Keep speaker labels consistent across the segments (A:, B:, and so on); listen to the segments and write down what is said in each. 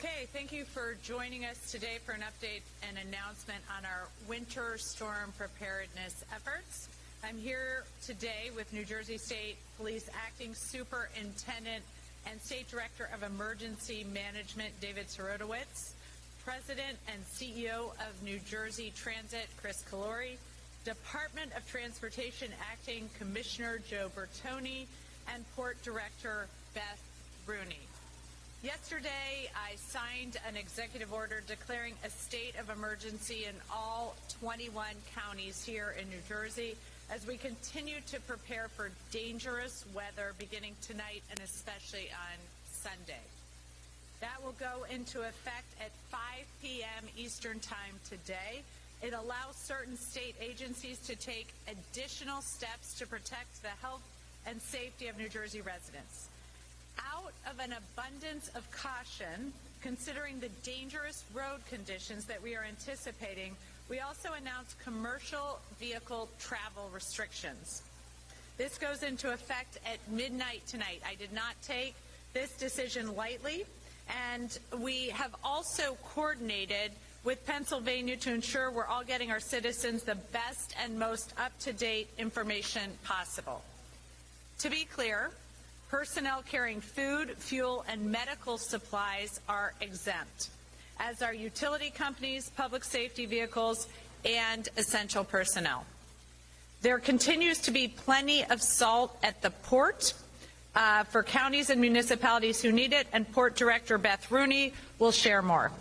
A: Okay, thank you for joining us today for an update and announcement on our winter storm preparedness efforts. I'm here today with New Jersey State Police Acting Superintendent and State Director of Emergency Management, David Sorotowicz, President and CEO of New Jersey Transit, Chris Calori, Department of Transportation Acting Commissioner Joe Bertoni, and Port Director Beth Rooney. Yesterday, I signed an executive order declaring a state of emergency in all 21 counties here in New Jersey as we continue to prepare for dangerous weather beginning tonight and especially on Sunday. That will go into effect at 5 p.m. Eastern Time today. It allows certain state agencies to take additional steps to protect the health and safety of New Jersey residents. Out of an abundance of caution, considering the dangerous road conditions that we are anticipating, we also announced commercial vehicle travel restrictions. This goes into effect at midnight tonight. I did not take this decision lightly, and we have also coordinated with Pennsylvania to ensure we're all getting our citizens the best and most up-to-date information possible. To be clear, personnel carrying food, fuel, and medical supplies are exempt, as are utility companies, public safety vehicles, and essential personnel. There continues to be plenty of salt at the port for counties and municipalities who need it, and Port Director Beth Rooney will share more.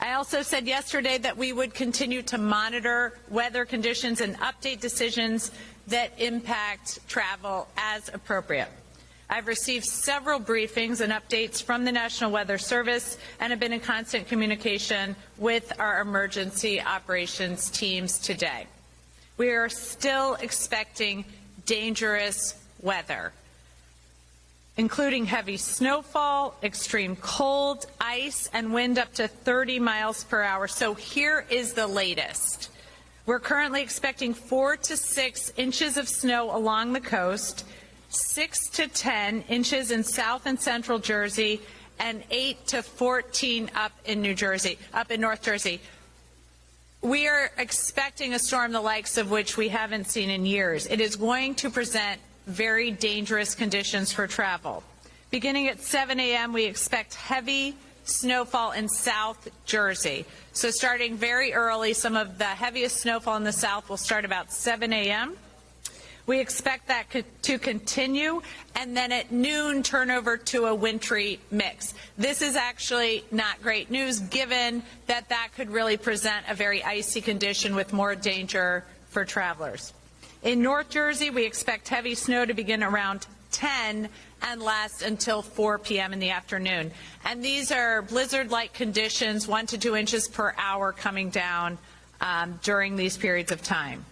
A: I also said yesterday that we would continue to monitor weather conditions and update decisions that impact travel as appropriate. I've received several briefings and updates from the National Weather Service and have been in constant communication with our emergency operations teams today. We are still expecting dangerous weather, including heavy snowfall, extreme cold, ice, and wind up to 30 miles per hour. So here is the latest. We're currently expecting 4 to 6 inches of snow along the coast, 6 to 10 inches in South and Central Jersey, and 8 to 14 up in North Jersey. We are expecting a storm the likes of which we haven't seen in years. It is going to present very dangerous conditions for travel. Beginning at 7 a.m., we expect heavy snowfall in South Jersey. So starting very early, some of the heaviest snowfall in the south will start about 7 a.m. We expect that to continue, and then at noon turn over to a wintry mix. This is actually not great news, given that that could really present a very icy condition with more danger for travelers. In North Jersey, we expect heavy snow to begin around 10 and last until 4 p.m. in the afternoon. And these are blizzard-like conditions, 1 to 2 inches per hour coming down during these periods of time.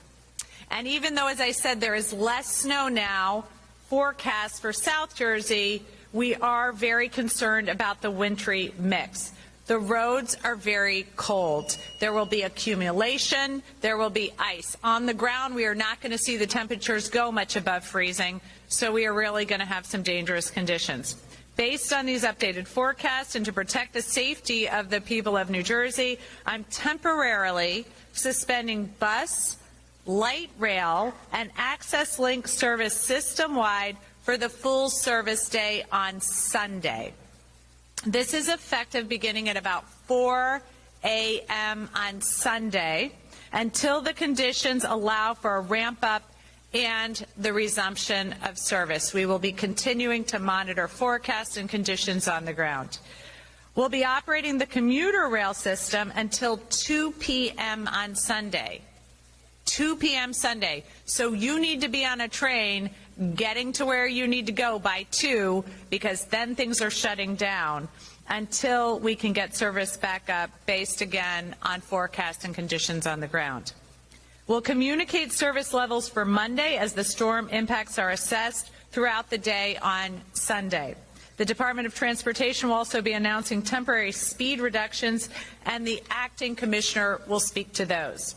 A: And even though, as I said, there is less snow now forecast for South Jersey, we are very concerned about the wintry mix. The roads are very cold. There will be accumulation. There will be ice. On the ground, we are not going to see the temperatures go much above freezing, so we are really going to have some dangerous conditions. Based on these updated forecasts and to protect the safety of the people of New Jersey, I'm temporarily suspending bus, light rail, and access link service system-wide for the full service day on Sunday. This is effective beginning at about 4 a.m. on Sunday until the conditions allow for a ramp up and the resumption of service. We will be continuing to monitor forecasts and conditions on the ground. We'll be operating the commuter rail system until 2 p.m. on Sunday. 2 p.m. Sunday. So you need to be on a train getting to where you need to go by 2, because then things are shutting down until we can get service back up based again on forecast and conditions on the ground. We'll communicate service levels for Monday as the storm impacts are assessed throughout the day on Sunday. The Department of Transportation will also be announcing temporary speed reductions, and the acting commissioner will speak to those.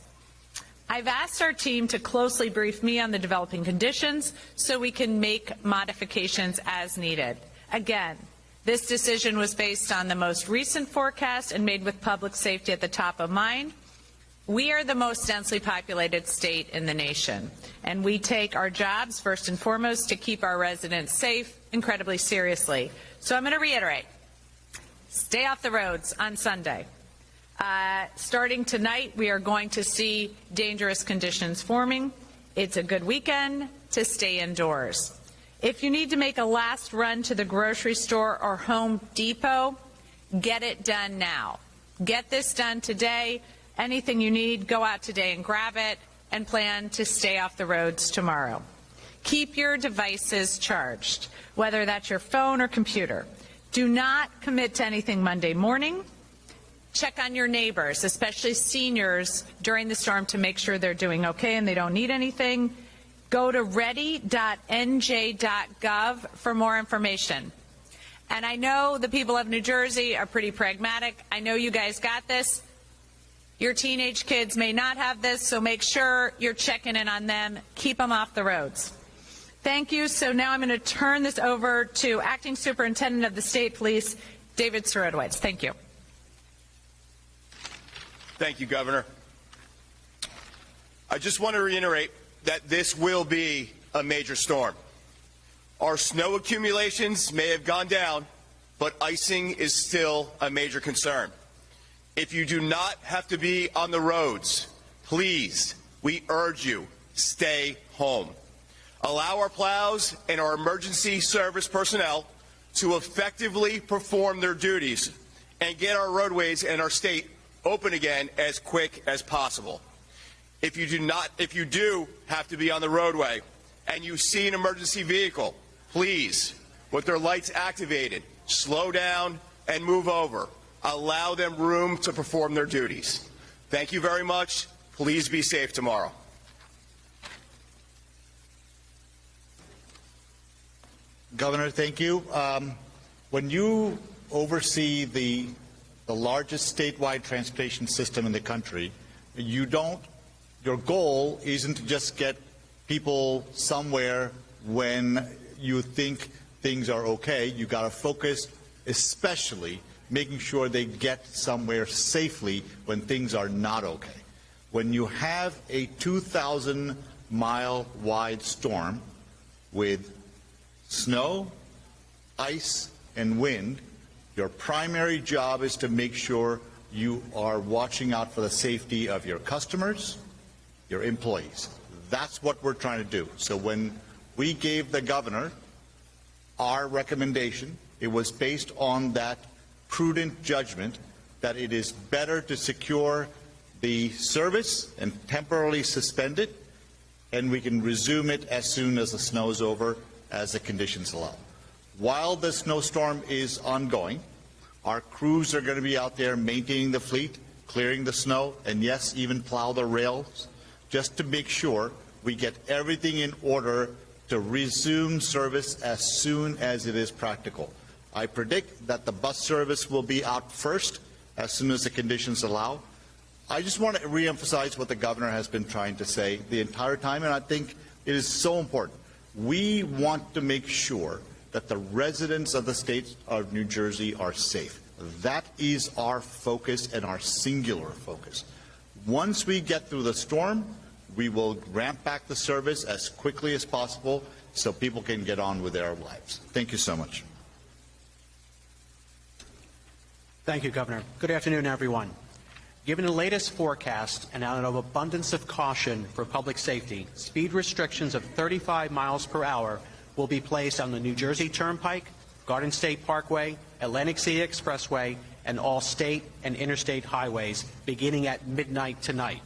A: I've asked our team to closely brief me on the developing conditions so we can make modifications as needed. Again, This decision was based on the most recent forecast and made with public safety at the top of mind. We are the most densely populated state in the nation, and we take our jobs first and foremost to keep our residents safe incredibly seriously. So I'm going to reiterate, stay off the roads on Sunday. Starting tonight, we are going to see dangerous conditions forming. It's a good weekend to stay indoors. If you need to make a last run to the grocery store or Home Depot, get it done now. Get this done today. Anything you need, go out today and grab it, and plan to stay off the roads tomorrow. Keep your devices charged, whether that's your phone or computer. Do not commit to anything Monday morning. Check on your neighbors, especially seniors, during the storm to make sure they're doing okay and they don't need anything. Go to ready.nj.gov for more information. And I know the people of New Jersey are pretty pragmatic. I know you guys got this. Your teenage kids may not have this, so make sure you're checking in on them. Keep them off the roads. Thank you. So now I'm going to turn this over to Acting Superintendent of the State Police, David Sirotowicz. Thank you.
B: Thank you, Governor. I just want to reiterate that this will be a major storm. Our snow accumulations may have gone down, but icing is still a major concern. If you do not have to be on the roads, please, we urge you, stay home. Allow our plows and our emergency service personnel to effectively perform their duties and get our roadways and our state open again as quick as possible. If you do have to be on the roadway and you see an emergency vehicle, please, with their lights activated, slow down and move over. Allow them room to perform their duties. Thank you very much. Please be safe tomorrow.
C: Governor, thank you. When you oversee the largest statewide transportation system in the country, your goal isn't to just get people somewhere when you think things are okay. You got to focus especially making sure they get somewhere safely when things are not okay. When you have a 2,000-mile wide storm with snow, ice, and wind, your primary job is to make sure you are watching out for the safety of your customers, your employees. That's what we're trying to do. So when we gave the governor our recommendation, it was based on that prudent judgment that it is better to secure the service and temporarily suspend it, and we can resume it as soon as the snow is over, as the conditions allow. While the snowstorm is ongoing, our crews are going to be out there maintaining the fleet, clearing the snow, and yes, even plow the rails, just to make sure we get everything in order to resume service as soon as it is practical. I predict that the bus service will be out first as soon as the conditions allow. I just want to reemphasize what the governor has been trying to say the entire time, and I think it is so important. We want to make sure that the residents of the state of New Jersey are safe. That is our focus and our singular focus. Once we get through the storm, we will ramp back the service as quickly as possible so people can get on with their lives. Thank you so much.
D: Thank you, Governor. Good afternoon, everyone. Given the latest forecast and out of abundance of caution for public safety, speed restrictions of 35 miles per hour will be placed on the New Jersey Turnpike, Garden State Parkway, Atlantic City Expressway, and all state and interstate highways beginning at midnight tonight.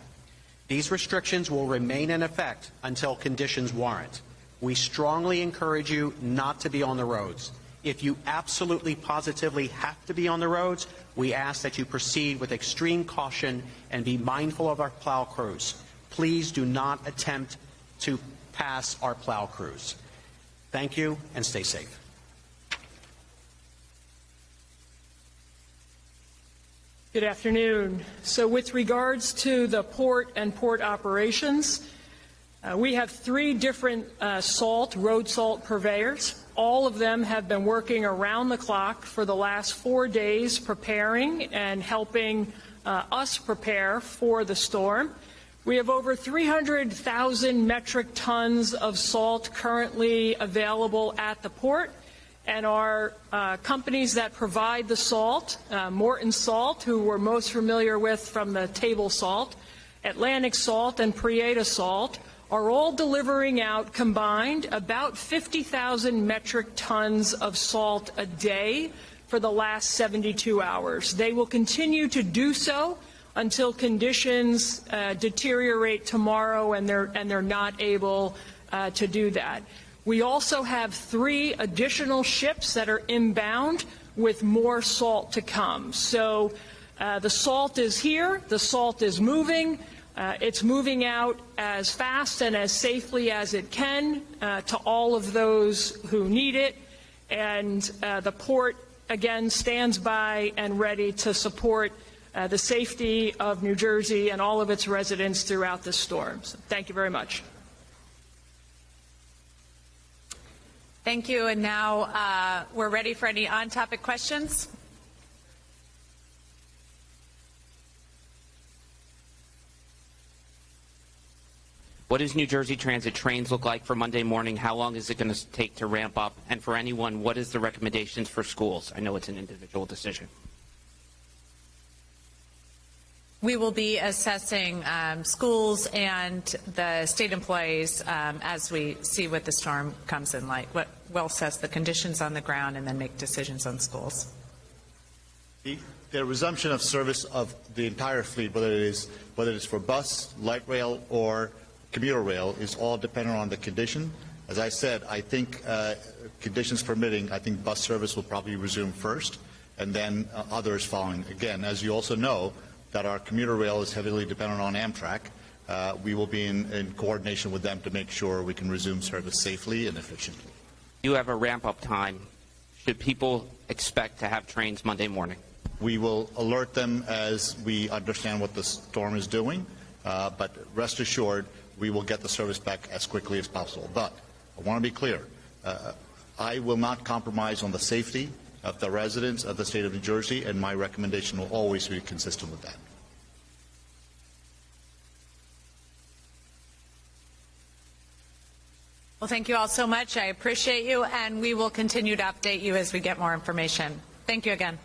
D: These restrictions will remain in effect until conditions warrant. We strongly encourage you not to be on the roads. If you absolutely positively have to be on the roads, we ask that you proceed with extreme caution and be mindful of our plow crews. Please do not attempt to pass our plow crews. Thank you, and stay safe.
E: Good afternoon. So with regards to the port and port operations, we have three different road salt purveyors. All of them have been working around the clock for the last 4 days preparing and helping us prepare for the storm. We have over 300,000 metric tons of salt currently available at the port, and our companies that provide the salt, Morton Salt, who we're most familiar with from the table salt, Atlantic Salt, and Prieta Salt, are all delivering out combined about 50,000 metric tons of salt a day for the last 72 hours. They will continue to do so until conditions deteriorate tomorrow and they're not able to do that. We also have 3 additional ships that are inbound with more salt to come. So the salt is here, the salt is moving. It's moving out as fast and as safely as it can to all of those who need it, and the port, again, stands by and ready to support the safety of New Jersey and all of its residents throughout this storm. So thank you very much.
A: Thank you. And now we're ready for any on-topic questions.
F: What does New Jersey Transit trains look like for Monday morning? How long is it going to take to ramp up? And for anyone, what is the recommendations for schools? I know it's an individual decision.
A: We will be assessing schools and the state employees as we see what the storm comes in like. We'll assess the conditions on the ground and then make decisions on schools.
C: The resumption of service of the entire fleet, whether it is for bus, light rail, or commuter rail, is all dependent on the condition. As I said, I think conditions permitting, I think bus service will probably resume first, and then others following. Again, as you also know, that our commuter rail is heavily dependent on Amtrak. We will be in coordination with them to make sure we can resume service safely and efficiently.
F: You have a ramp-up time. Should people expect to have trains Monday morning?
C: We will alert them as we understand what the storm is doing, but rest assured, we will get the service back as quickly as possible. But I want to be clear. I will not compromise on the safety of the residents of the state of New Jersey, and my recommendation will always be consistent with that.
A: Well, thank you all so much. I appreciate you, and we will continue to update you as we get more information. Thank you again.